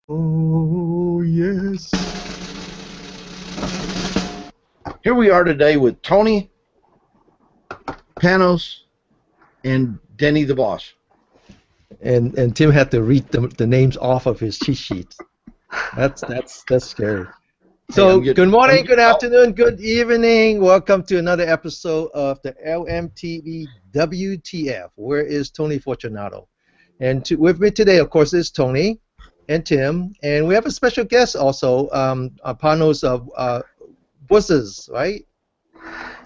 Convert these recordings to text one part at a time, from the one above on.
Oh, yes. Here we are today with Tony, Panos, and Denny the boss. And Tim had to read the names off of his cheat sheets. That's scary. So good morning, good afternoon, good evening. Welcome to another episode of the LMTV WTF. Where is Tony Fortunato? And with me today, of course, is Tony and Tim, and we have a special guest also, Panos of Buzzes, right?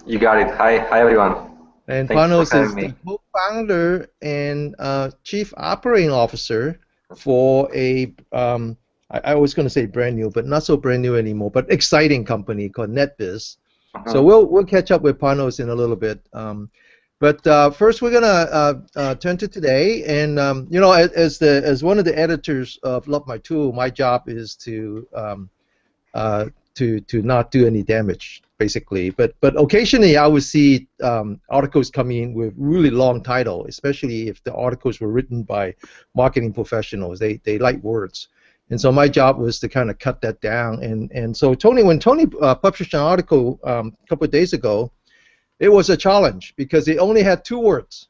You got it. Hi everyone. And Thanks Panos for having is me. the co-founder and chief operating officer for a I was going to say brand new, but not so brand new anymore, but exciting company called Netbiz. So we'll catch up with Panos in a little bit. But first, we're gonna turn to today, and you know, as one of the editors of Love My Tool, my job is to not do any damage, basically. But occasionally, I would see articles come in with really long title, especially if the articles were written by marketing professionals. They like words. And so my job was to kind of cut that down. And so when Tony published an article a couple of days ago, it was a challenge because it only had 2 words,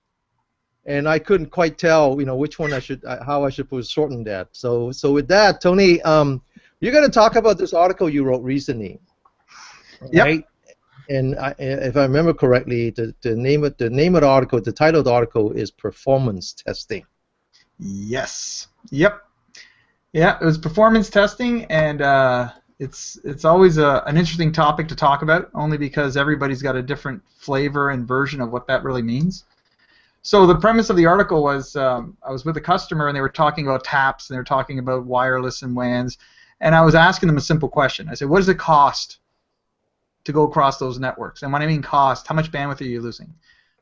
and I couldn't quite tell, you know, which one how I should shorten that. So with that, Tony, you're going to talk about this article you wrote recently, right? Yep. And if I remember correctly, the name of the article, the title of the article is Performance Testing. Yes. Yep. Yeah, it was performance testing, and it's always an interesting topic to talk about, only because everybody's got a different flavor and version of what that really means. So the premise of the article was I was with a customer, and they were talking about taps, and they were talking about wireless and WANs, and I was asking them a simple question. I said, what does it cost to go across those networks? And when I mean cost, how much bandwidth are you losing?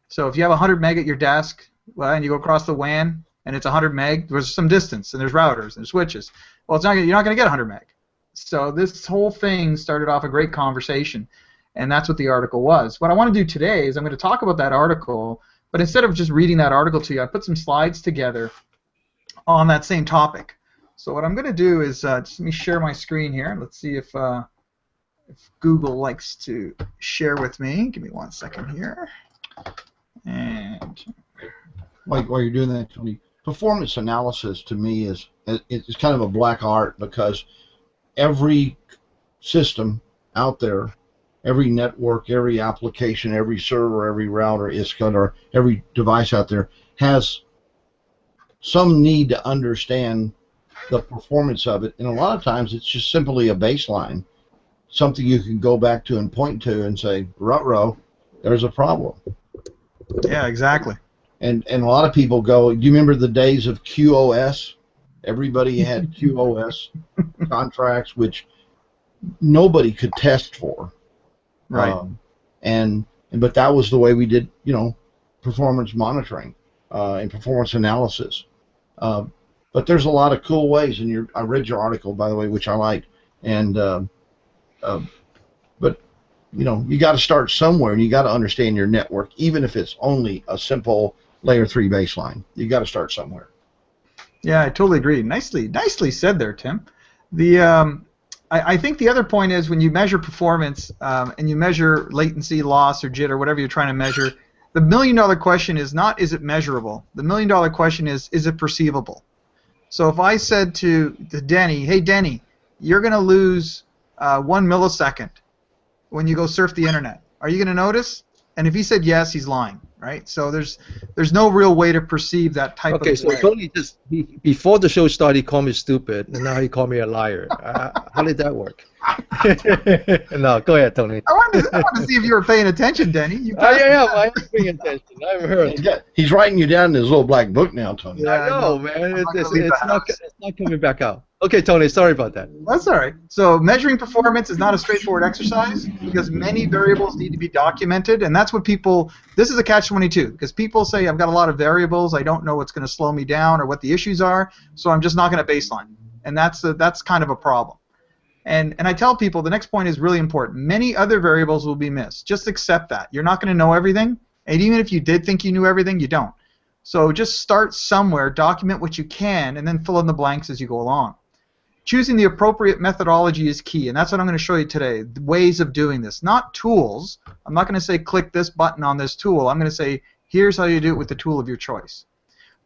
So if you have 100 meg at your desk, well, and you go across the WAN, and it's 100 meg, there's some distance, and there's routers, and there's switches. Well, you're not going to get 100 meg. So this whole thing started off a great conversation, and that's what the article was. What I want to do today is I'm going to talk about that article, but instead of just reading that article to you, I put some slides together on that same topic. So what I'm going to do is just let me share my screen here. Let's see if Google likes to share with me. Give me 1 second here. And While you're doing that, Tony, performance analysis to me is kind of a black art, because every system out there, every network, every application, every server, every router every device out there has some need to understand the performance of it, and a lot of times it's just simply a baseline, something you can go back to and point to and say, ruh-roh, there's a problem. Yeah, exactly. And a lot of people go, do you remember the days of QoS? Everybody had QoS contracts, which nobody could test for. Right. But that was the way we did, you know, performance monitoring and performance analysis. But there's a lot of cool ways, and I read your article, by the way, which I liked. But you know, you got to start somewhere, and you got to understand your network, even if it's only a simple layer 3 baseline. You got to start somewhere. Yeah, I totally agree. Nicely said there, Tim. I think the other point is when you measure performance and you measure latency, loss, or jitter, whatever you're trying to measure, the $1,000,000 question is not is it measurable. The $1,000,000 question is it perceivable. So if I said to Denny, hey Denny, you're going to lose 1 millisecond when you go surf the internet, are you going to notice? And if he said yes, he's lying, right? So there's no real way to perceive that type of. Okay, so Tony just before the show started, he called me stupid, and now he called me a liar. How did that work? No, go ahead, Tony. I wanted to see if you were paying attention, Denny. Yeah, I am paying attention. I've heard. He's writing you down in his little black book now, Tony. Yeah, I know, man. It's not coming back out. Okay, Tony, sorry about that. That's all right. So measuring performance is not a straightforward exercise because many variables need to be documented, and that's what people. This is a catch-22 because people say I've got a lot of variables, I don't know what's going to slow me down or what the issues are, so I'm just not going to baseline, and that's kind of a problem. And I tell people the next point is really important. Many other variables will be missed. Just accept that. You're not going to know everything, and even if you did think you knew everything, you don't. So just start somewhere, document what you can, and then fill in the blanks as you go along. choosing the appropriate methodology is key, and that's what I'm going to show you today, the ways of doing this, not tools. I'm not going to say click this button on this tool. I'm going to say here's how you do it with the tool of your choice.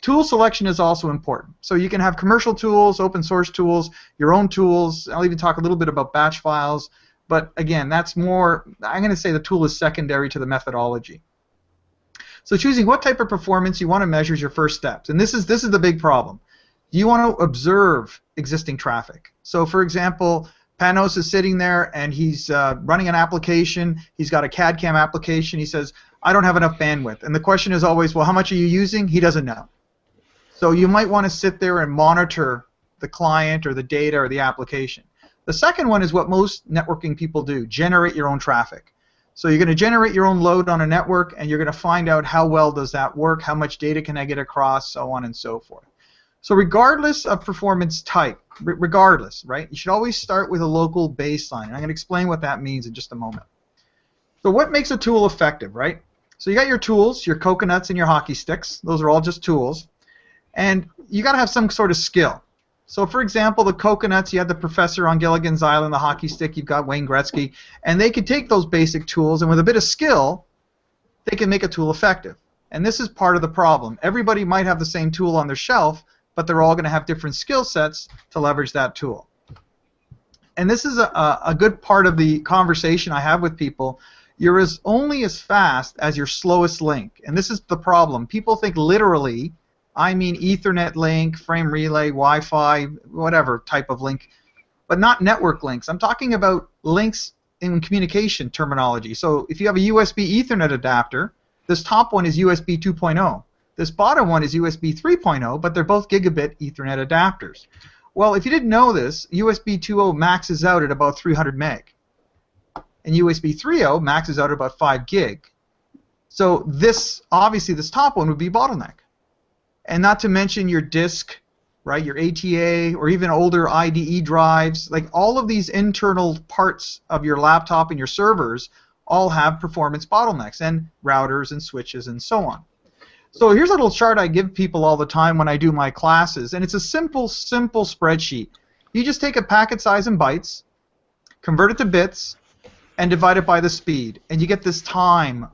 Tool selection is also important. So you can have commercial tools, open source tools, your own tools. I'll even talk a little bit about batch files, but again, that's more, I'm going to say the tool is secondary to the methodology. So choosing what type of performance you want to measure is your first steps, and this is the big problem. You want to observe existing traffic. So for example, Panos is sitting there and he's running an application. He's got a CAD/CAM application. He says, I don't have enough bandwidth. And the question is always, well, how much are you using? He doesn't know. So you might want to sit there and monitor the client or the data or the application. The second one is what most networking people do, generate your own traffic. So you're going to generate your own load on a network, and you're going to find out how well does that work, how much data can I get across, so on and so forth. So regardless of performance type, regardless, right, you should always start with a local baseline. And I'm going to explain what that means in just a moment. So what makes a tool effective, right? So you got your tools, your coconuts and your hockey sticks. Those are all just tools. And you got to have some sort of skill. So for example, the coconuts, you have the professor on Gilligan's Island, the hockey stick, you've got Wayne Gretzky, and they can take those basic tools, and with a bit of skill, they can make a tool effective. And this is part of the problem. Everybody might have the same tool on their shelf, but they're all going to have different skill sets to leverage that tool. And this is a good part of the conversation I have with people. You're only as fast as your slowest link. And this is the problem. People think literally, I mean Ethernet link, frame relay, Wi-Fi, whatever type of link, but not network links. I'm talking about links in communication terminology. So if you have a USB Ethernet adapter, this top one is USB 2.0. This bottom one is USB 3.0, but they're both gigabit Ethernet adapters. Well, if you didn't know this, USB 2.0 maxes out at about 300 meg, and USB 3.0 maxes out at about 5 gig. So this, obviously, this top one would be bottleneck. And not to mention your disk, right, your ATA, or even older IDE drives, like all of these internal parts of your laptop and your servers all have performance bottlenecks, and routers and switches and so on. So here's a little chart I give people all the time when I do my classes, and it's a simple spreadsheet. You just take a packet size in bytes, convert it to bits, and divide it by the speed, and you get this time.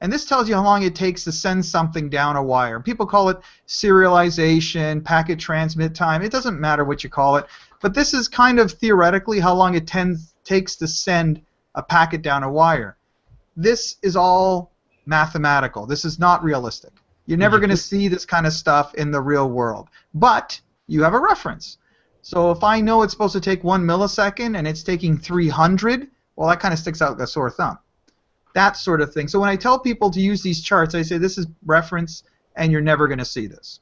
And this tells you how long it takes to send something down a wire. People call it serialization, packet transmit time. It doesn't matter what you call it, but this is kind of theoretically how long it takes to send a packet down a wire. This is all mathematical. This is not realistic. You're never going to see this kind of stuff in the real world, but you have a reference. So if I know it's supposed to take 1 millisecond and it's taking 300, well, that kind of sticks out like a sore thumb. That sort of thing. So when I tell people to use these charts, I say this is reference, and you're never going to see this.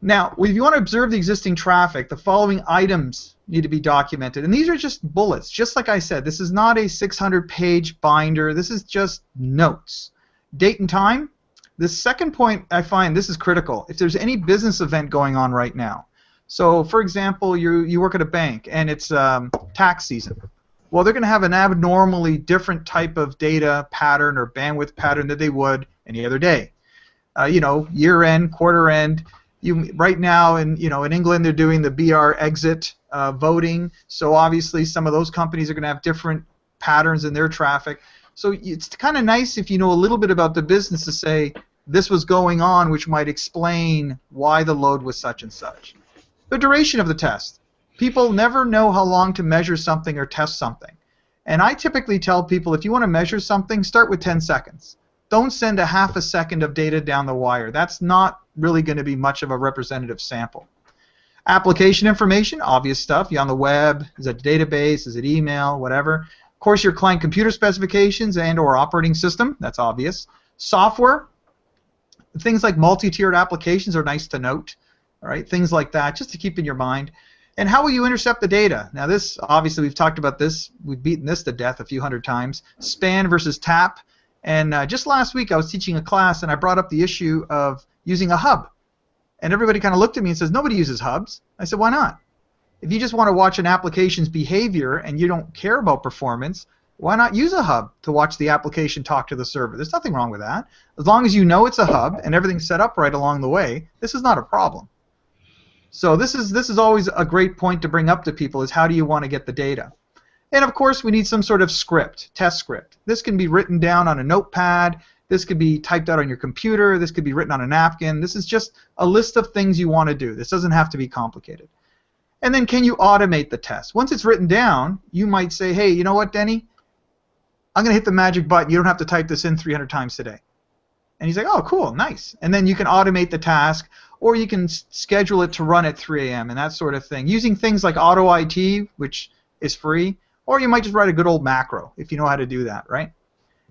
Now, if you want to observe the existing traffic, the following items need to be documented. And these are just bullets. Just like I said, this is not a 600-page binder. This is just notes. Date and time. The second point I find, this is critical. If there's any business event going on right now. So, for example, you work at a bank, and it's tax season. Well, they're going to have an abnormally different type of data pattern or bandwidth pattern than they would any other day. You know, year end, quarter end. Right now, in England, they're doing the BR exit voting. So obviously, some of those companies are going to have different patterns in their traffic. So it's kind of nice if you know a little bit about the business to say this was going on, which might explain why the load was such and such. The duration of the test. People never know how long to measure something or test something. And I typically tell people, if you want to measure something, start with 10 seconds. Don't send a half a second of data down the wire. That's not really going to be much of a representative sample. Application information, obvious stuff. You on the web, is it a database, is it email, whatever. Of course, your client computer specifications and or operating system, that's obvious. Software, things like multi-tiered applications are nice to note. All right, things like that, just to keep in your mind. And how will you intercept the data? Now this, obviously we've talked about this, we've beaten this to death a few hundred times. Span versus tap. And just last week I was teaching a class and I brought up the issue of using a hub. And everybody kind of looked at me and says, nobody uses hubs. I said, why not? If you just want to watch an application's behavior and you don't care about performance, why not use a hub to watch the application talk to the server? There's nothing wrong with that. As long as you know it's a hub and everything's set up right along the way, this is not a problem. So this is always a great point to bring up to people, is how do you want to get the data? And of course we need some sort of script, test script. This can be written down on a notepad, this could be typed out on your computer, this could be written on a napkin. This is just a list of things you want to do. This doesn't have to be complicated. And then can you automate the test? Once it's written down, you might say, hey, you know what, Denny? I'm going to hit the magic button. You don't have to type this in 300 times today. And he's like, oh, cool, nice. And then you can automate the task, or you can schedule it to run at 3 a.m. and that sort of thing, using things like AutoIT, which is free, or you might just write a good old macro if you know how to do that, right?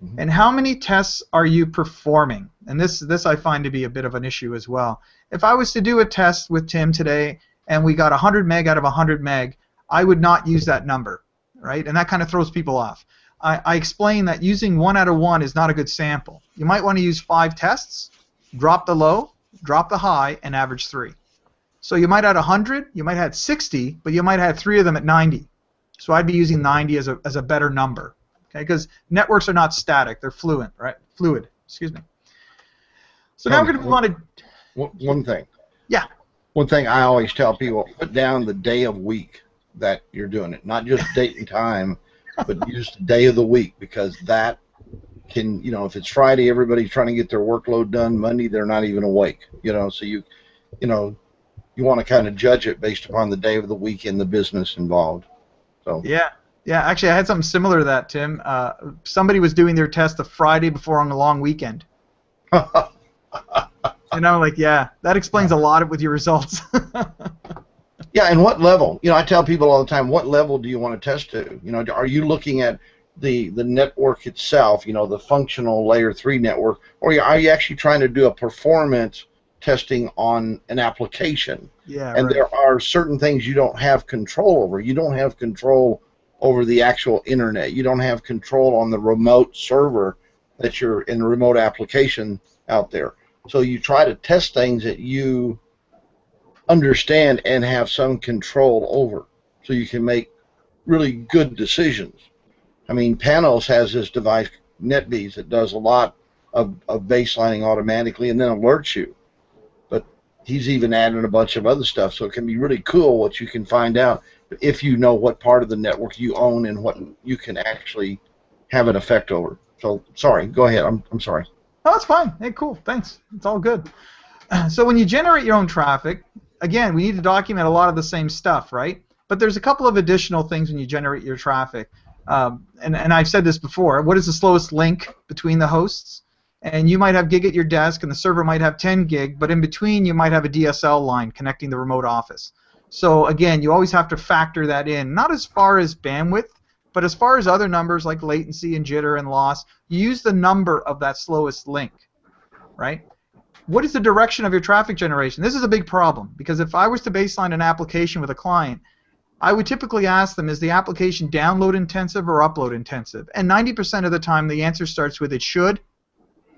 Mm-hmm. And how many tests are you performing? And this I find to be a bit of an issue as well. If I was to do a test with Tim today and we got 100 meg out of 100 meg, I would not use that number, right? And that kind of throws people off. I explain that using 1 out of 1 is not a good sample. You might want to use 5 tests, drop the low, drop the high, and average 3. So you might add 100, you might add 60, but you might have 3 of them at 90. So I'd be using 90 as a better number, okay? Because networks are not static; they're fluid, right? Fluid. Excuse me. So now we're going to move on to one thing. Yeah. One thing I always tell people: put down the day of week that you're doing it, not just date and time. But use the day of the week, because that can, you know, if it's Friday, everybody's trying to get their workload done. Monday, they're not even awake, you know. So you want to kind of judge it based upon the day of the week and the business involved. So yeah. Actually, I had something similar to that, Tim. Somebody was doing their test the Friday before on a long weekend. And I'm like, yeah, that explains a lot with your results. Yeah, and what level? You know, I tell people all the time, what level do you want to test to? You know, are you looking at the network itself, you know, the functional layer 3 network, or are you actually trying to do a performance testing on an application? Yeah, and right. There are certain things you don't have control over. You don't have control over the actual internet. You don't have control on the remote server that you're in, the remote application out there. So you try to test things that you understand and have some control over, so you can make really good decisions. I mean, Panos has this device, Netbiz, that does a lot of baselining automatically and then alerts you. But he's even added a bunch of other stuff, so it can be really cool what you can find out if you know what part of the network you own and what you can actually have an effect over. So, sorry, go ahead. I'm sorry. Oh, that's fine. Hey, cool. Thanks. It's all good. So when you generate your own traffic, again, we need to document a lot of the same stuff, right? But there's a couple of additional things when you generate your traffic. And I've said this before. What is the slowest link between the hosts? And you might have gig at your desk, and the server might have 10 gig, but in between you might have a DSL line connecting the remote office. So again, you always have to factor that in, not as far as bandwidth, but as far as other numbers like latency and jitter and loss. You use the number of that slowest link, right? What is the direction of your traffic generation? This is a big problem, because if I was to baseline an application with a client, I would typically ask them, is the application download intensive or upload intensive? And 90% of the time the answer starts with it should,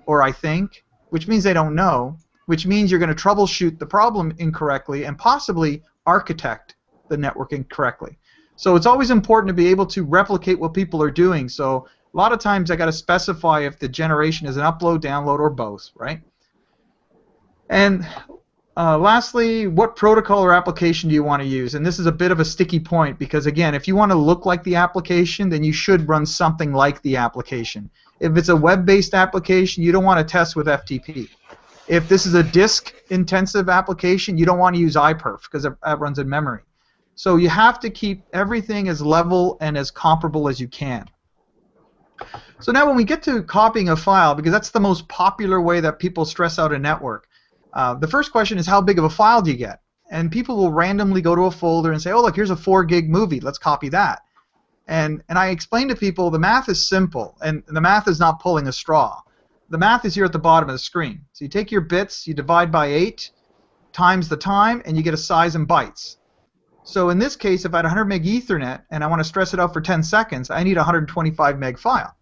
or I think, which means they don't know, which means you're going to troubleshoot the problem incorrectly and possibly architect the network incorrectly. So it's always important to be able to replicate what people are doing. So a lot of times I got to specify if the generation is an upload, download, or both, right? And lastly, what protocol or application do you want to use? And this is a bit of a sticky point, because again, if you want to look like the application, then you should run something like the application. If it's a web-based application, you don't want to test with FTP. If this is a disk-intensive application, you don't want to use iPerf, because it runs in memory. So you have to keep everything as level and as comparable as you can. So now when we get to copying a file, because that's the most popular way that people stress out a network, the first question is, how big of a file do you get? And people will randomly go to a folder and say, oh, look, here's a 4 gig movie. Let's copy that. And I explain to people the math is simple, and the math is not pulling a straw. The math is here at the bottom of the screen. So you take your bits, you divide by 8, times the time, and you get a size in bytes. So in this case, if I had 100 meg Ethernet and I want to stress it out for 10 seconds, I need a 125 meg file.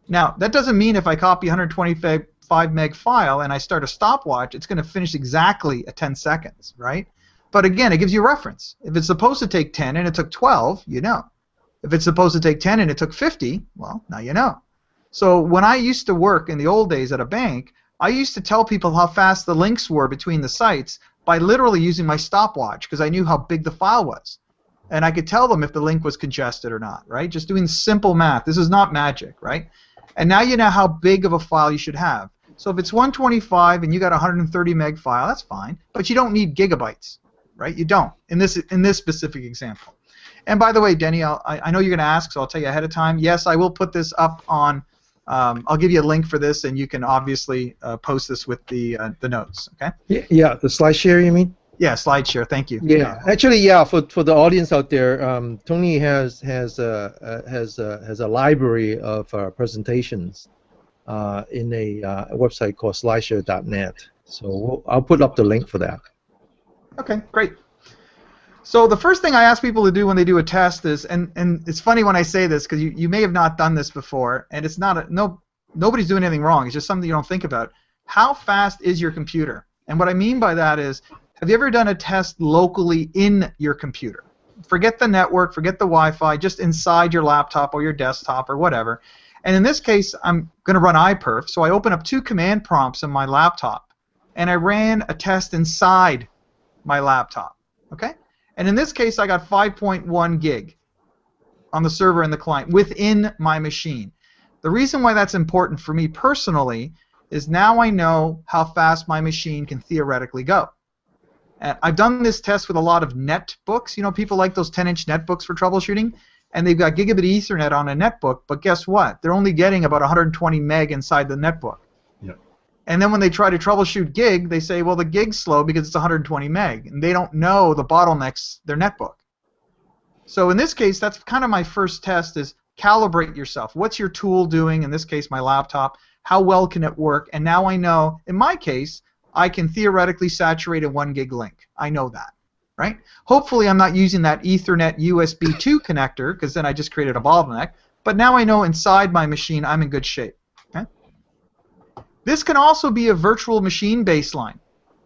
Now, that doesn't mean if I copy 125 meg file and I start a stopwatch, it's going to finish exactly at 10 seconds, right? But again, it gives you a reference. If it's supposed to take 10 and it took 12, you know. If it's supposed to take 10 and it took 50, well, now you know. So when I used to work in the old days at a bank, I used to tell people how fast the links were between the sites by literally using my stopwatch because I knew how big the file was. And I could tell them if the link was congested or not, right? Just doing simple math. This is not magic, right? And now you know how big of a file you should have. So if it's 125 and you got a 130 meg file, that's fine. But you don't need gigabytes, right? You don't in this specific example. And by the way, Denny, I know you're going to ask, so I'll tell you ahead of time. Yes, I will put this up on. I'll give you a link for this, and you can obviously post this with the notes. Okay? Yeah, the slide share, you mean? Yeah, SlideShare. Thank you. Yeah, actually, yeah. For the audience out there, Tony has a library of presentations in a website called slideshare.net. So I'll put up the link for that. Okay, great. So the first thing I ask people to do when they do a test is, and it's funny when I say this because you may have not done this before, and it's not nobody's doing anything wrong. It's just something you don't think about. How fast is your computer? And what I mean by that is, have you ever done a test locally in your computer? Forget the network, forget the Wi-Fi, just inside your laptop or your desktop or whatever. And in this case, I'm going to run iPerf, so I open up 2 command prompts on my laptop, and I ran a test inside my laptop. Okay? And in this case, I got 5.1 gig on the server and the client within my machine. The reason why that's important for me personally is now I know how fast my machine can theoretically go. And I've done this test with a lot of netbooks. You know, people like those 10-inch netbooks for troubleshooting, and they've got gigabit Ethernet on a netbook, but guess what? They're only getting about 120 meg inside the netbook. Yep. And then when they try to troubleshoot gig, they say, well, the gig's slow because it's 120 meg, and they don't know the bottlenecks their netbook. So in this case, that's kind of my first test is calibrate yourself. What's your tool doing? In this case, my laptop. How well can it work? And now I know, in my case, I can theoretically saturate a 1 gig link. I know that, right? Hopefully I'm not using that Ethernet USB 2 connector because then I just created a bottleneck. But now I know inside my machine I'm in good shape. Okay? This can also be a virtual machine baseline.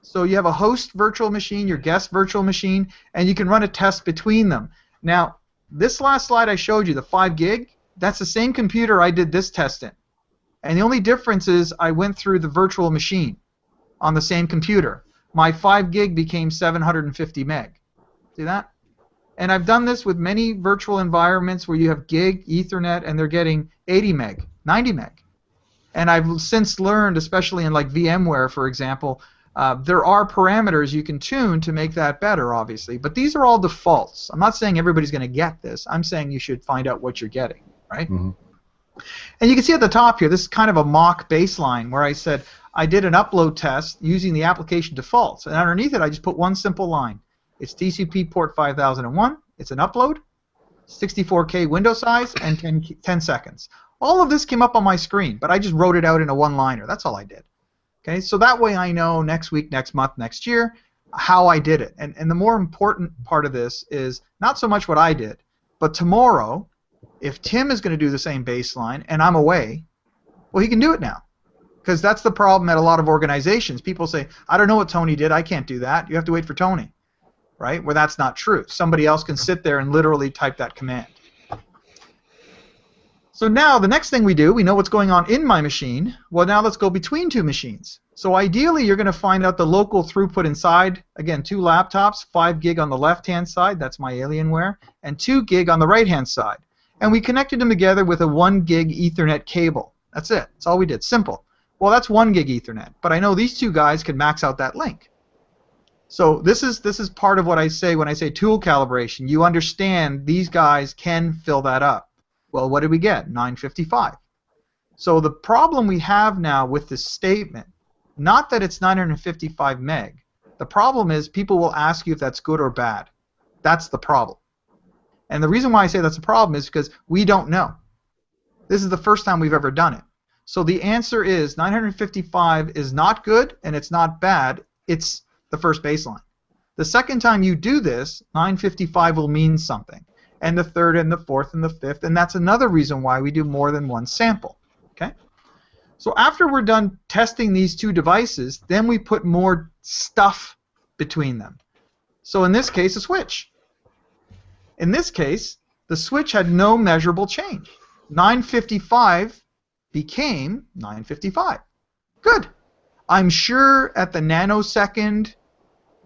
So you have a host virtual machine, your guest virtual machine, and you can run a test between them. Now, this last slide I showed you, the 5 gig, that's the same computer I did this test in. And the only difference is I went through the virtual machine on the same computer. My 5 gig became 750 meg. See that? And I've done this with many virtual environments where you have gig, Ethernet, and they're getting 80 meg, 90 meg. And I've since learned, especially in like VMware, for example, there are parameters you can tune to make that better, obviously. But these are all defaults. I'm not saying everybody's going to get this. I'm saying you should find out what you're getting, right? Mm-hmm. And you can see at the top here, this is kind of a mock baseline where I said I did an upload test using the application defaults. And underneath it, I just put one simple line. It's TCP port 5001. It's an upload, 64K window size, and 10 seconds. All of this came up on my screen, but I just wrote it out in a one-liner. That's all I did. Okay, so that way I know next week, next month, next year how I did it. And the more important part of this is not so much what I did, but tomorrow, if Tim is going to do the same baseline and I'm away, well, he can do it now. Because that's the problem at a lot of organizations. People say, I don't know what Tony did. I can't do that. You have to wait for Tony, right? Where that's not true. Somebody else can sit there and literally type that command. So now the next thing we do, we know what's going on in my machine. Well, now let's go between 2 machines. So ideally, you're going to find out the local throughput inside. Again, 2 laptops, 5 gig on the left-hand side. That's my Alienware. And 2 gig on the right-hand side. And we connected them together with a 1 gig Ethernet cable. That's it. That's all we did. Simple. Well, that's 1 gig Ethernet. But I know these 2 guys can max out that link. So this is part of what I say when I say tool calibration. You understand these guys can fill that up. Well, what did we get? 955. So the problem we have now with this statement, not that it's 955 meg. The problem is people will ask you if that's good or bad. That's the problem. And the reason why I say that's a problem is because we don't know. This is the first time we've ever done it. So the answer is 955 is not good and it's not bad. It's the first baseline. The second time you do this, 955 will mean something. And the third and the fourth and the fifth, and that's another reason why we do more than one sample. Okay? So after we're done testing these 2 devices, then we put more stuff between them. So in this case, a switch. In this case, the switch had no measurable change. 955 became 955. Good. I'm sure at the nanosecond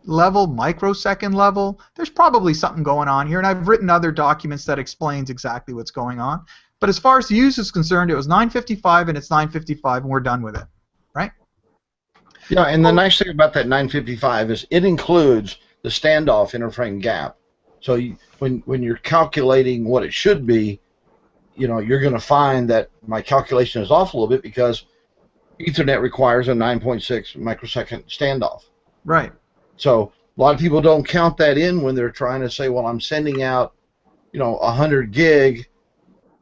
level, microsecond level, there's probably something going on here, and I've written other documents that explains exactly what's going on. But as far as the use is concerned, it was 955 and it's 955 and we're done with it, right? Yeah, and the nice thing about that 955 is it includes the standoff interframe gap. So when you're calculating what it should be, you're going to find that my calculation is off a little bit because Ethernet requires a 9.6 microsecond standoff. Right. So a lot of people don't count that in when they're trying to say, well, I'm sending out, 100 gig.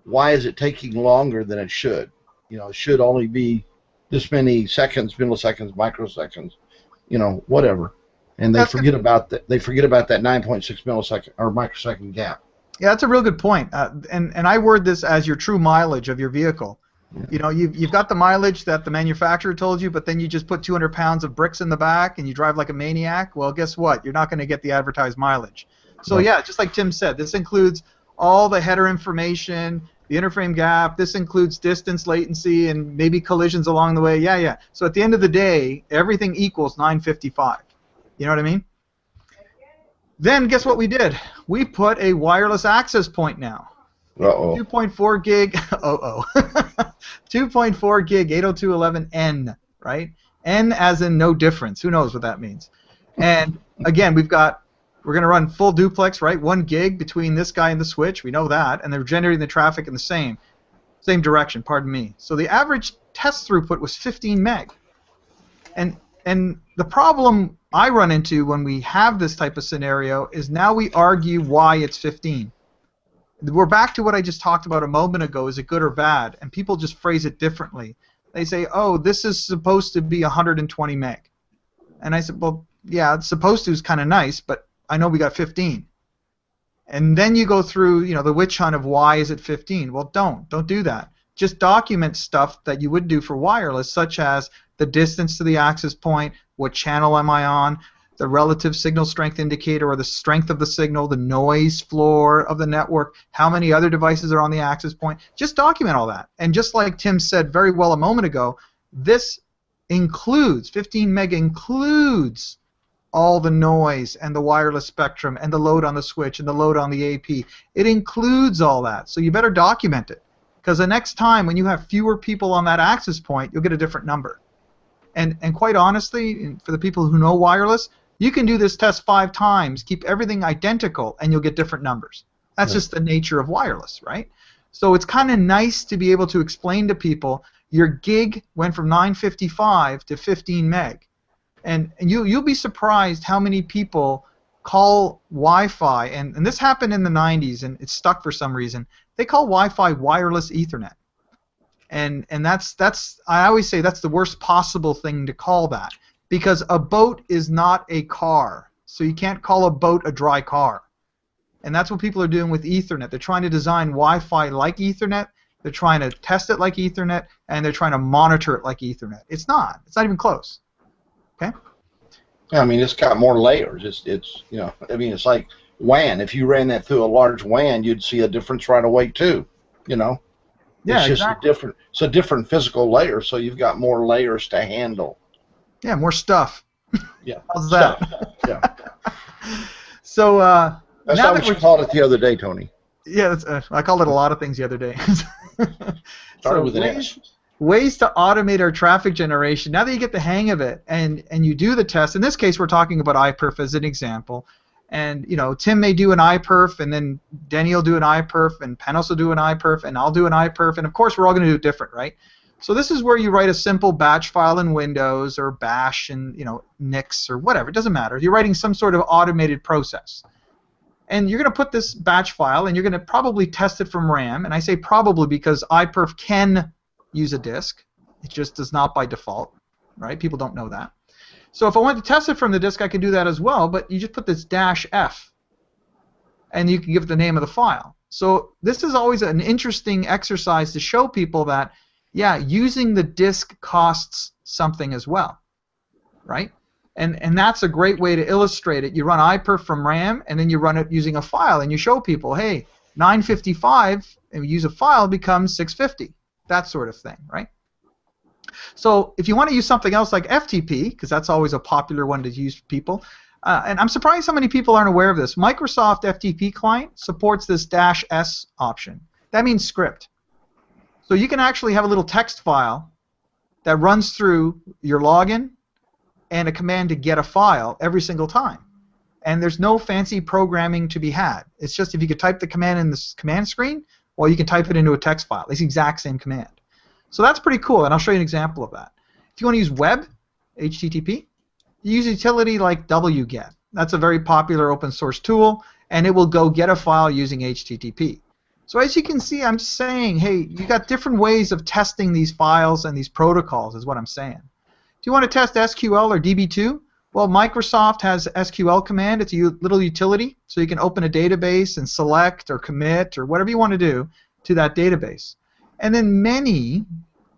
Why is it taking longer than it should? It should only be this many seconds, milliseconds, microseconds, whatever. And they forget about that. They forget about that 9.6 millisecond or microsecond gap. Yeah, that's a real good point. And I word this as your true mileage of your vehicle. You've got the mileage that the manufacturer told you, but then you just put 200 pounds of bricks in the back and you drive like a maniac. Well, guess what? You're not going to get the advertised mileage. So yeah, just like Tim said, this includes all the header information, the interframe gap. This includes distance, latency, and maybe collisions along the way. Yeah. So at the end of the day, everything equals 955. You know what I mean? Then guess what we did? We put a wireless access point now. 2.4 gig. 2.4 gig 802.11n, right? N as in no difference. Who knows what that means? And again, we're going to run full duplex, right? 1 gig between this guy and the switch. We know that, and they're generating the traffic in the same direction. Pardon me. So the average test throughput was 15 meg. And the problem I run into when we have this type of scenario is now we argue why it's 15. We're back to what I just talked about a moment ago. Is it good or bad? And people just phrase it differently. They say, oh, this is supposed to be 120 meg. And I said, well, yeah, it's supposed to is kind of nice, but I know we got 15. And then you go through, the witch hunt of why is it 15? Well, don't do that. Just document stuff that you would do for wireless, such as the distance to the access point, what channel am I on, the relative signal strength indicator or the strength of the signal, the noise floor of the network, how many other devices are on the access point. Just document all that. And just like Tim said very well a moment ago, this includes, 15 meg includes all the noise and the wireless spectrum and the load on the switch and the load on the AP. It includes all that. So you better document it. Because the next time when you have fewer people on that access point, you'll get a different number. And quite honestly, for the people who know wireless, you can do this test 5 times, keep everything identical, and you'll get different numbers. That's just the nature of wireless, right? So it's kind of nice to be able to explain to people your gig went from 955 to 15 meg. And you'll be surprised how many people call Wi-Fi, and this happened in the 90s, and it's stuck for some reason. They call Wi-Fi wireless Ethernet. And that's I always say that's the worst possible thing to call that. Because a boat is not a car, so you can't call a boat a dry car. And that's what people are doing with Ethernet. They're trying to design Wi-Fi like Ethernet, they're trying to test it like Ethernet, and they're trying to monitor it like Ethernet. It's not even close. Okay? Yeah, I mean, it's got more layers. It's it's like WAN. If you ran that through a large WAN, you'd see a difference right away too, Yeah, it's just exactly. it's a different physical layer, so you've got more layers to handle. Yeah, more stuff. Yeah. How's that? Stuff. Yeah. So that's now not what you called it the other day, Tony. Yeah, I called it a lot of things the other day. Started with an S. Ways to automate our traffic generation. Now that you get the hang of it and you do the test, in this case we're talking about iPerf as an example, and Tim may do an iPerf, and then Denny will do an iPerf, and Panos will do an iPerf, and I'll do an iPerf, and of course we're all going to do it different, right? So this is where you write a simple batch file in Windows or Bash and Nix or whatever. It doesn't matter. You're writing some sort of automated process. And you're going to put this batch file and you're going to probably test it from RAM. And I say probably because iPerf can use a disk. It just does not by default, right? People don't know that. So if I want to test it from the disk, I can do that as well, but you just put this -F and you can give it the name of the file. So this is always an interesting exercise to show people that, yeah, using the disk costs something as well, right? And that's a great way to illustrate it. You run iPerf from RAM, and then you run it using a file, and you show people, hey, 955, and you use a file becomes 650, that sort of thing, right? So if you want to use something else like FTP, because that's always a popular one to use for people, and I'm surprised how many people aren't aware of this. Microsoft FTP client supports this -s option. That means script. So you can actually have a little text file that runs through your login and a command to get a file every single time. And there's no fancy programming to be had. It's just if you could type the command in the command screen, well, you can type it into a text file. It's the exact same command. So that's pretty cool, and I'll show you an example of that. If you want to use web, HTTP, you use a utility like Wget. That's a very popular open source tool, and it will go get a file using HTTP. So as you can see, I'm just saying, hey, you got different ways of testing these files and these protocols is what I'm saying. Do you want to test SQL or DB2? Well, Microsoft has SQL command. It's a little utility, so you can open a database and select or commit or whatever you want to do to that database. And then many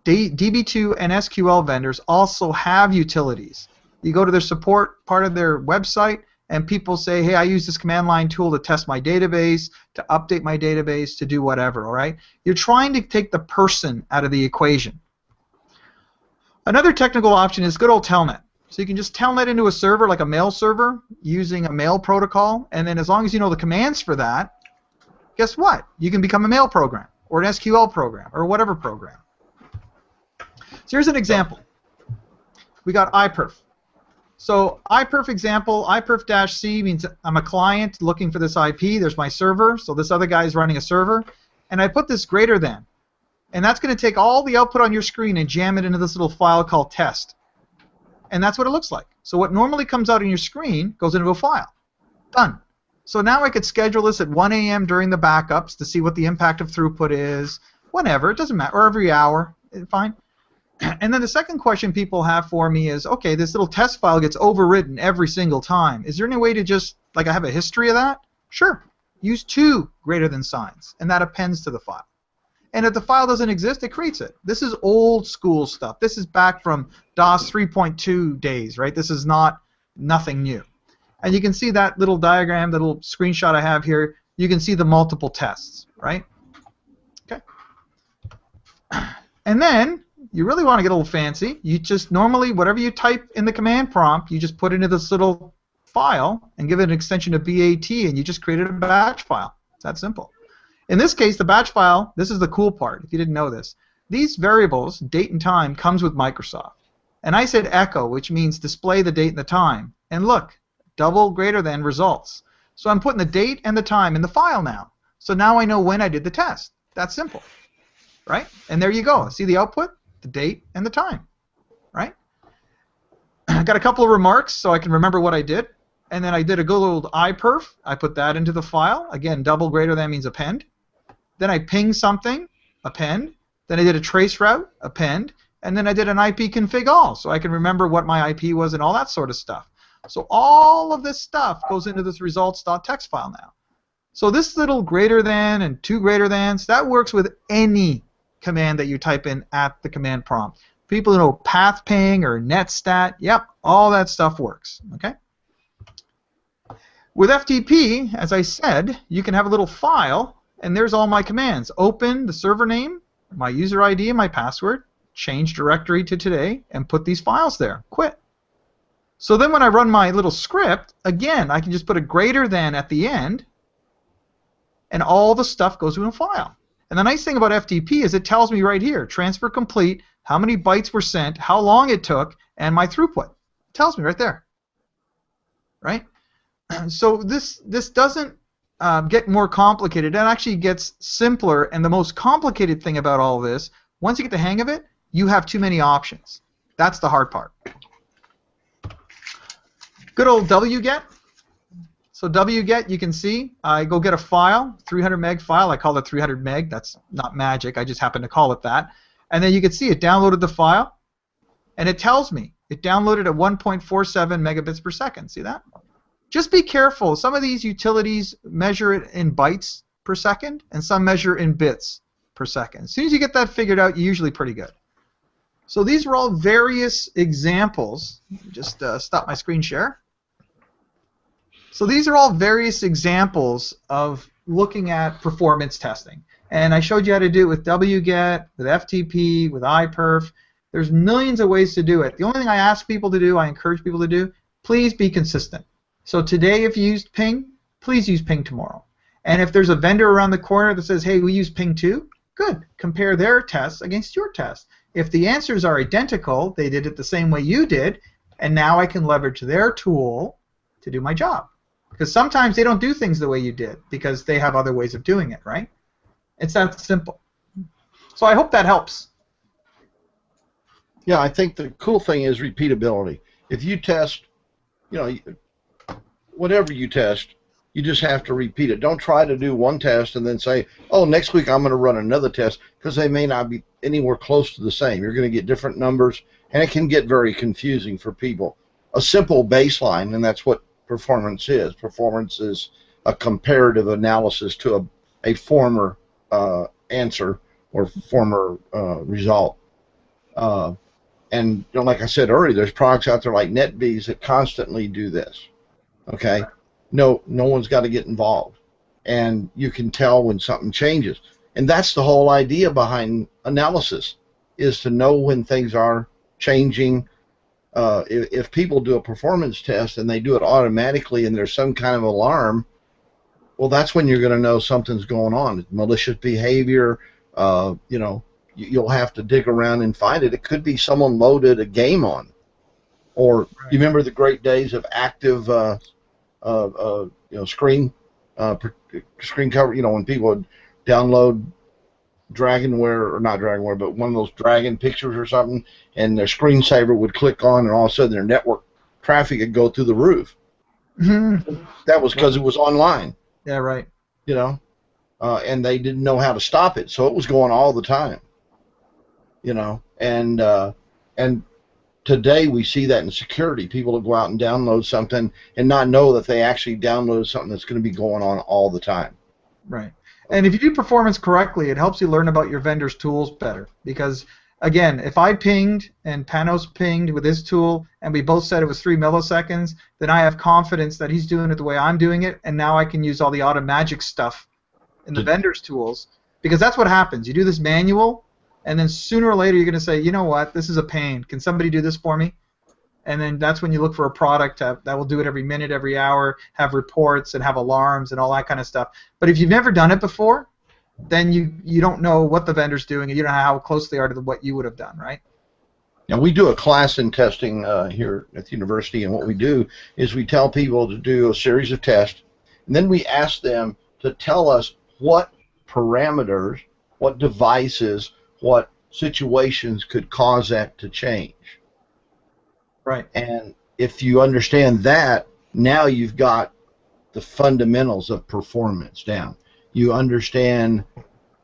DB2 and SQL vendors also have utilities. You go to their support part of their website, and people say, hey, I use this command line tool to test my database, to update my database, to do whatever, all right? You're trying to take the person out of the equation. Another technical option is good old telnet. So you can just telnet into a server, like a mail server, using a mail protocol, and then as long as you know the commands for that, guess what? You can become a mail program, or an SQL program, or whatever program. So here's an example. We got iPerf. So iPerf example, iPerf-C means I'm a client looking for this IP. There's my server, so this other guy is running a server. And I put this greater than. And that's going to take all the output on your screen and jam it into this little file called test. And that's what it looks like. So what normally comes out on your screen goes into a file. Done. So now I could schedule this at 1 a.m. during the backups to see what the impact of throughput is, whenever, it doesn't matter, or every hour, fine. And then the second question people have for me is, okay, this little test file gets overwritten every single time. Is there any way to just, like, I have a history of that? Sure. Use 2 greater than signs, and that appends to the file. And if the file doesn't exist, it creates it. This is old school stuff. This is back from DOS 3.2 days, right? This is nothing new. And you can see that little diagram, the little screenshot I have here. You can see the multiple tests, right? Okay. And then you really want to get a little fancy. You just normally, whatever you type in the command prompt, you just put into this little file and give it an extension of BAT, and you just created a batch file. It's that simple. In this case, the batch file, this is the cool part, if you didn't know this. These variables, date and time, comes with Microsoft. And I said echo, which means display the date and the time. And look, double greater than results. So I'm putting the date and the time in the file now. So now I know when I did the test. That's simple, right? And there you go. See the output? The date and the time, right? I got a couple of remarks so I can remember what I did. And then I did a good old iPerf. I put that into the file. Again, double greater than means append. Then I pinged something, append. Then I did a trace route, append. And then I did an IP config all, so I can remember what my IP was and all that sort of stuff. So all of this stuff goes into this results.txt file now. So this little greater than and 2 greater thans, that works with any command that you type in at the command prompt. People who know path ping or netstat, yep, all that stuff works. Okay. With FTP, as I said, you can have a little file, and there's all my commands. Open the server name, my user ID, and my password, change directory to today, and put these files there. Quit. So then when I run my little script, again, I can just put a greater than at the end, and all the stuff goes in a file. And the nice thing about FTP is it tells me right here, transfer complete, how many bytes were sent, how long it took, and my throughput. It tells me right there. Right? So this doesn't get more complicated. It actually gets simpler, and the most complicated thing about all this, once you get the hang of it, you have too many options. That's the hard part. Good old Wget. So Wget, you can see, I go get a file, 300 meg file. I call it 300 meg. That's not magic. I just happen to call it that. And then you can see it downloaded the file, and it tells me it downloaded at 1.47 megabits per second. See that? Just be careful. Some of these utilities measure it in bytes per second, and some measure in bits per second. As soon as you get that figured out, you're usually pretty good. So these are all various examples. Just stop my screen share. So these are all various examples of looking at performance testing. And I showed you how to do it with Wget, with FTP, with iPerf. There's millions of ways to do it. The only thing I ask people to do, I encourage people to do, please be consistent. So today, if you used ping, please use ping tomorrow. And if there's a vendor around the corner that says, hey, we use ping too, good. Compare their tests against your test. If the answers are identical, they did it the same way you did, and now I can leverage their tool to do my job. Because sometimes they don't do things the way you did because they have other ways of doing it, right? It's that simple. So I hope that helps. Yeah, I think the cool thing is repeatability. If you test, you know, whatever you test, you just have to repeat it. Don't try to do one test and then say, oh, next week I'm going to run another test, because they may not be anywhere close to the same. You're going to get different numbers, and it can get very confusing for people. A simple baseline, and that's what performance is. Performance is a comparative analysis to a former answer or former result. And you know, like I said earlier, there's products out there like Netbiz that constantly do this. Okay, no one's got to get involved, and you can tell when something changes. And that's the whole idea behind analysis, is to know when things are changing. If people do a performance test and they do it automatically and there's some kind of alarm, well, that's when you're going to know something's going on. Malicious behavior, you know, you'll have to dig around and find it. It could be someone loaded a game on. Or right. You remember the great days of active you know, screen cover, you know, when people would download Dragonware, or not Dragonware, but one of those Dragon pictures or something, and their screensaver would click on, and all of a sudden their network traffic would go through the roof. Mm-hmm. That was because it was online. Yeah, right. You know, and they didn't know how to stop it, so it was going all the time. You know, and today we see that in security. People will go out and download something and not know that they actually downloaded something that's going to be going on all the time. Right. And if you do performance correctly, it helps you learn about your vendor's tools better. Because, again, if I pinged and Panos pinged with his tool and we both said it was 3 milliseconds, then I have confidence that he's doing it the way I'm doing it, and now I can use all the automagic stuff in the vendor's tools. Because that's what happens. You do this manual, and then sooner or later you're going to say, you know what, this is a pain. Can somebody do this for me? And then that's when you look for a product that will do it every minute, every hour, have reports and have alarms and all that kind of stuff. But if you've never done it before, then you don't know what the vendor's doing, and you don't know how close they are to what you would have done, right? Now, we do a class in testing here at the university, and what we do is we tell people to do a series of tests, and then we ask them to tell us what parameters, what devices, what situations could cause that to change. Right. And if you understand that, now you've got the fundamentals of performance down. You understand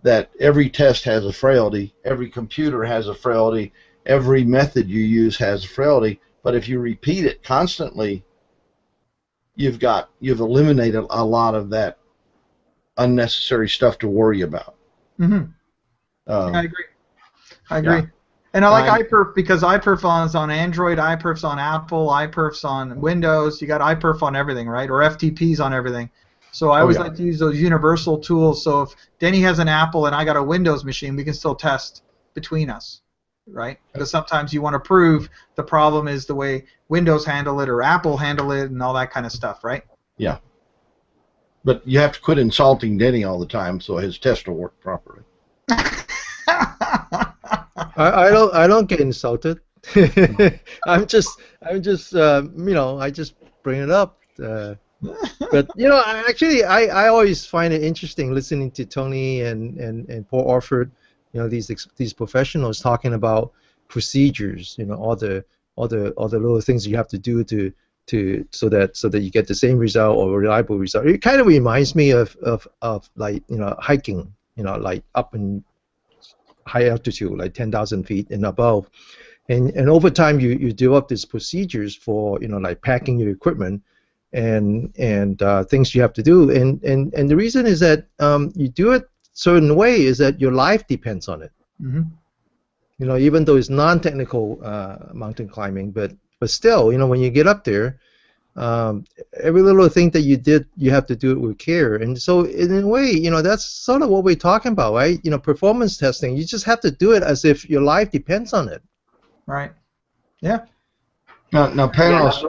that every test has a frailty, every computer has a frailty, every method you use has a frailty, but if you repeat it constantly, you've eliminated a lot of that unnecessary stuff to worry about. Mm-hmm. I agree. Yeah. And I like iPerf because iPerf is on Android, iPerf's on Apple, iPerf's on Windows. You got iPerf on everything, right? Or FTP's on everything. So I always like to use those universal tools. So if Denny has an Apple and I got a Windows machine, we can still test between us, right? Because sometimes you want to prove the problem is the way Windows handle it or Apple handle it and all that kind of stuff, right? Yeah. But you have to quit insulting Denny all the time so his test will work properly. I don't get insulted. I'm just you know, I just bring it up. But you know, I always find it interesting listening to Tony and Paul Orford, you know, these professionals talking about procedures, you know, all the little things you have to do to so that you get the same result or reliable result. It kind of reminds me of like, you know, hiking, you know, like up in high altitude, like 10,000 feet and above, and over time you develop these procedures for, you know, like packing your equipment and things you have to do, and the reason is that you do it certain way is that your life depends on it. Mm-hmm. You know, even though it's non-technical mountain climbing, but still, you know, when you get up there, every little thing that you did, you have to do it with care. And so in a way, you know, that's sort of what we're talking about, right? You know, performance testing, you just have to do it as if your life depends on it. Right. Yeah. Now Panos,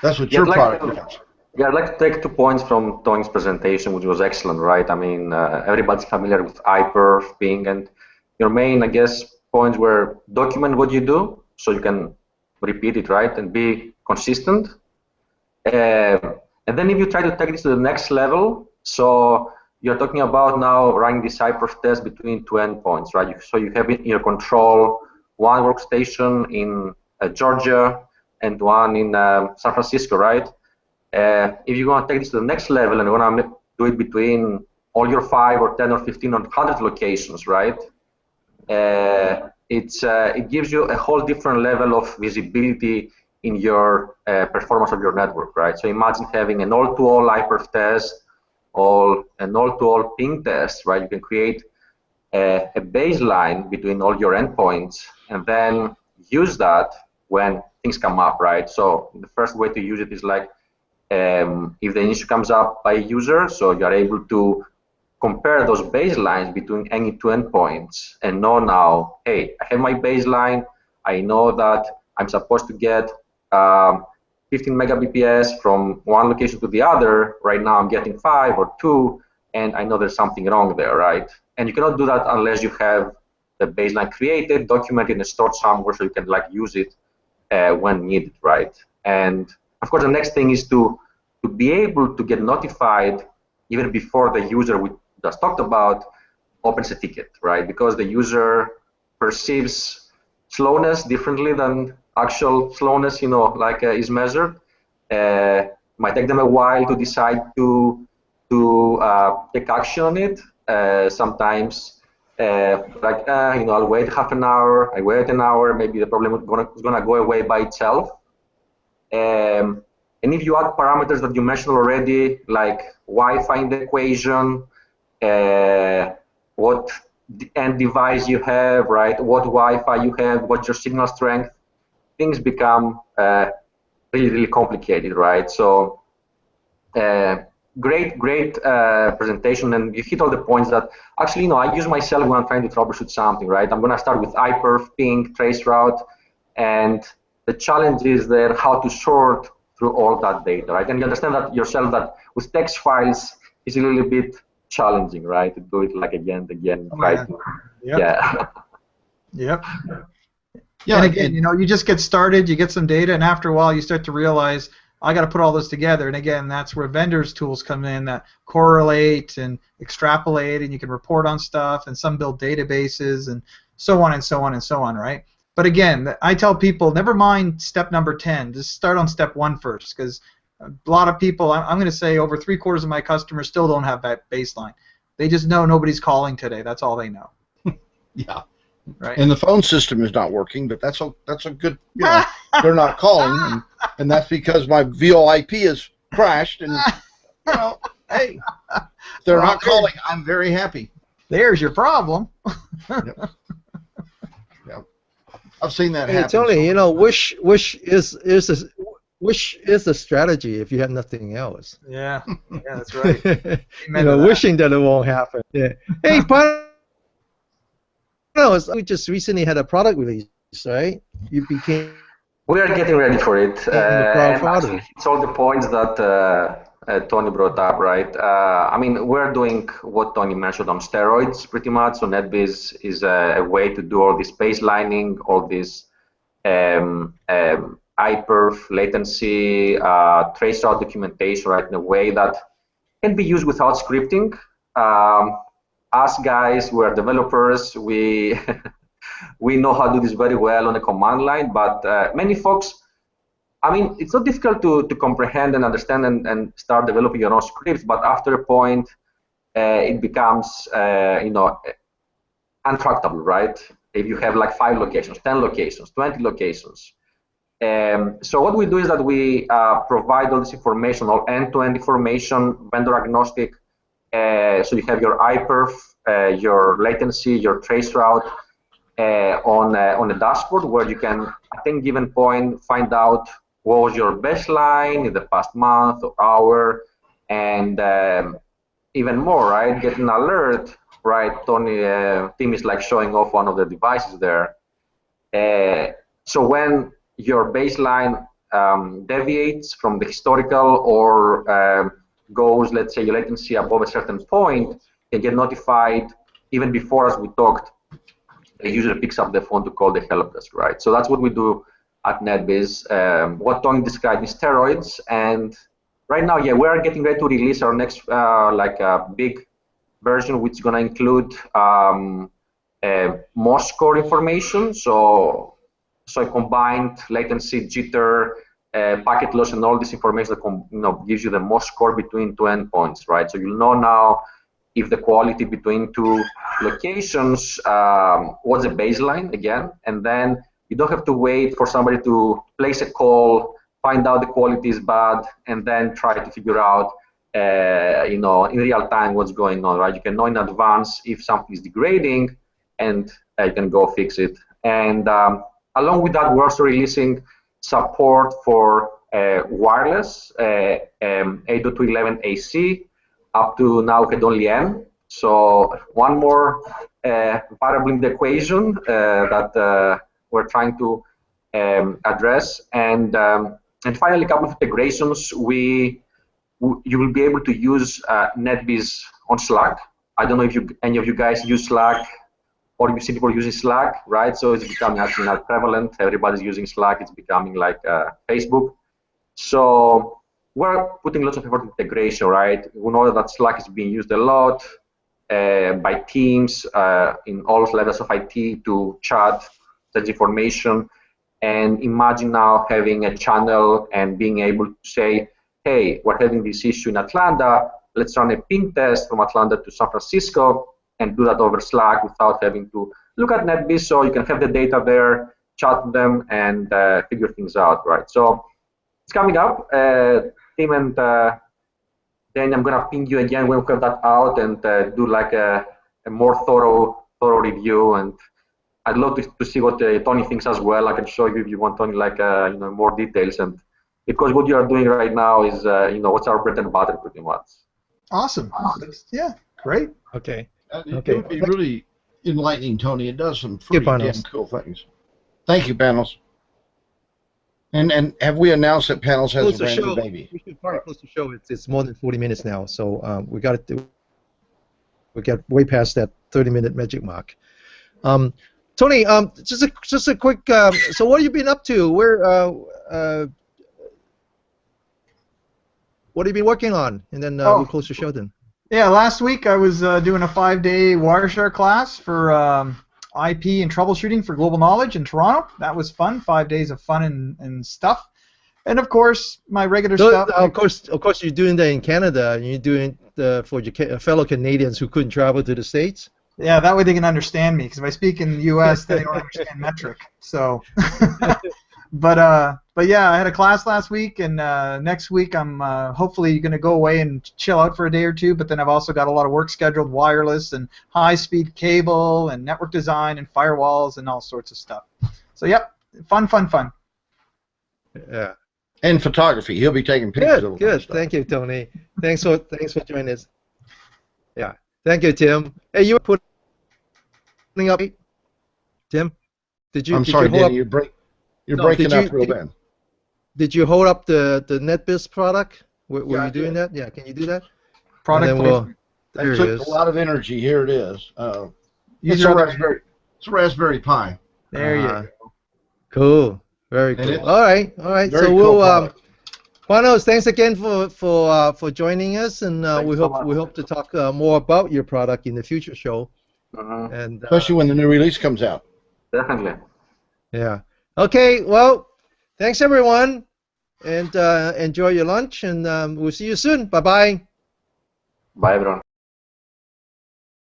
That's what Yeah, your I'd like product to, does. yeah, I'd like to take 2 points from Tony's presentation, which was excellent, right? I mean, everybody's familiar with hyperv, ping, and your main, I guess, points were document what you do so you can repeat it, right, and be consistent. And then if you try to take this to the next level, so you're talking about now running this hyperv test between two endpoints, right? So you have in your control one workstation in Georgia and one in San Francisco, right? If you're going to take this to the next level and you're going to do it between all your 5 or 10 or 15 or 100 locations, right? It gives you a whole different level of visibility in your performance of your network, right? So imagine having an all-to-all hyperv test, an all-to-all ping test, right? You can create a baseline between all your endpoints and then use that when things come up, right? So the first way to use it is like if the issue comes up by a user, so you are able to compare those baselines between any two endpoints and know now, hey, I have my baseline, I know that I'm supposed to get 15 megabps from one location to the other. Right now I'm getting 5 or 2, and I know there's something wrong there, right? And you cannot do that unless you have the baseline created, documented, and stored somewhere so you can like use it when needed, right? And of course, the next thing is to be able to get notified even before the user we just talked about opens a ticket, right? Because the user perceives slowness differently than actual slowness, you know, like is measured. Might take them a while to decide to take action on it. Sometimes, you know, I'll wait half an hour. I wait an hour. Maybe the problem is gonna go away by itself. And if you add parameters that you mentioned already, like Wi-Fi in the equation, what end device you have, right? What Wi-Fi you have, what's your signal strength, things become really, really complicated, right? So great presentation, and you hit all the points that actually, you know, I use myself when I'm trying to troubleshoot something, right? I'm going to start with hyperv, ping, traceroute, and the challenge is there how to sort through all that data, right? And you understand that yourself that with text files is a little bit challenging, right? To do it like again and again. Oh, yeah. Yep. Yeah. Yep. Yeah, and again, you know, you just get started, you get some data, and after a while you start to realize, I got to put all this together. And again, that's where vendors' tools come in that correlate and extrapolate, and you can report on stuff, and some build databases, and so on and so on and so on, right? But again, I tell people, never mind step number 10. Just start on step 1 first, because a lot of people, I'm going to say over 3/4 of my customers still don't have that baseline. They just know nobody's calling today. That's all they know. Yeah. Right. And the phone system is not working, but that's a good, you know, they're not calling, and that's because my VoIP is crashed, and you know, hey, if they're not calling, I'm very happy. There's your problem. Yep. Yep. I've seen that happen. Tony, you know, wish is a strategy if you have nothing else. Yeah, that's right. You know, wishing that it won't happen. Yeah. Hey, we just recently had a product release, right? You became. We are getting ready for it. And actually, it's all the points that Tony brought up, right? I mean, we're doing what Tony mentioned on steroids, pretty much. So Netbiz is a way to do all this baselining, all this hyperv, latency, traceroute documentation, right, in a way that can be used without scripting. Us guys, we're developers, we we know how to do this very well on a command line, but many folks, I mean, it's not difficult to comprehend and understand and start developing your own scripts, but after a point, it becomes, you know, untractable, right? If you have like 5 locations, 10 locations, 20 locations. So what we do is that we provide all this information, all end-to-end information, vendor agnostic. So you have your hyperv, your latency, your traceroute on a dashboard where you can, at any given point, find out what was your baseline in the past month or hour, and even more, right? Get an alert, right? Tony, Tim is like showing off one of the devices there. So when your baseline deviates from the historical or goes, let's say, your latency above a certain point, can get notified even before, as we talked, the user picks up the phone to call the help desk, right? So that's what we do at Netbiz. What Tony described is steroids, and right now, yeah, we are getting ready to release our next big version, which is going to include more score information. So combined latency, jitter, packet loss, and all this information that gives you the most score between two endpoints, right? So you'll know now if the quality between two locations, what's the baseline again, and then you don't have to wait for somebody to place a call, find out the quality is bad, and then try to figure out, in real time what's going on, right? You can know in advance if something is degrading, and you can go fix it. And along with that, we're also releasing support for wireless 802.11 AC. Up to now, we had only N. So one more variable in the equation that we're trying to address. And finally, a couple of integrations. You will be able to use Netbiz on Slack. I don't know if any of you guys use Slack, or you see people using Slack, right? So it's becoming actually not prevalent. Everybody's using Slack. It's becoming like Facebook. So we're putting lots of effort in integration, right? We know that Slack is being used a lot by teams in all levels of IT to chat, send information. And imagine now having a channel and being able to say, hey, we're having this issue in Atlanta. Let's run a ping test from Atlanta to San Francisco and do that over Slack without having to look at Netbiz. So you can have the data there, chat with them, and figure things out, right? So it's coming up. Tim and then I'm gonna ping you again when we have that out and do like a more thorough review. And I'd love to see what Tony thinks as well. I can show you if you want, Tony, like more details. And because what you are doing right now is what's our bread and butter, pretty much. Awesome. Yeah, great. Okay. It would be really enlightening, Tony. It does some pretty damn cool things. Thank you, Panels. And have we announced that Panels has a brand new baby? We should probably close the show. It's more than 40 minutes now, so we got to way past that 30-minute magic mark. Tony, just a quick. So what have you been up to? What have you been working on? And then we'll close the show then. Yeah, last week I was doing a 5-day Wireshark class for IP and troubleshooting for global knowledge in Toronto. That was fun. 5 days of fun and stuff. And of course, my regular stuff. Of course, you're doing that in Canada. And you're doing for your fellow Canadians who couldn't travel to the States. Yeah, that way they can understand me. Because if I speak in the U.S., they don't understand metric. So, but yeah, I had a class last week, and next week I'm hopefully going to go away and chill out for a day or two. But then I've also got a lot of work scheduled, wireless and high-speed cable and network design and firewalls and all sorts of stuff. So yep, fun. Yeah. And photography. He'll be taking pictures. Good. Thank you, Tony. Thanks for joining us. Yeah. Thank you, Tim. Hey, you were putting up, Tim? I'm sorry, Danny. You're breaking up real bad. Did you hold up the Netbiz product? Were you doing that? Yeah. Can you do that? Product. That took a lot of energy. Here it is. It's a Raspberry Pi. There you go. Cool. Very cool. All right. So we'll. Juanos, thanks again for joining us, and we hope to talk more about your product in the future show. And especially when the new release comes out. Definitely. Yeah. Okay. Well, thanks everyone, and enjoy your lunch, and we'll see you soon. Bye-bye. Bye, everyone.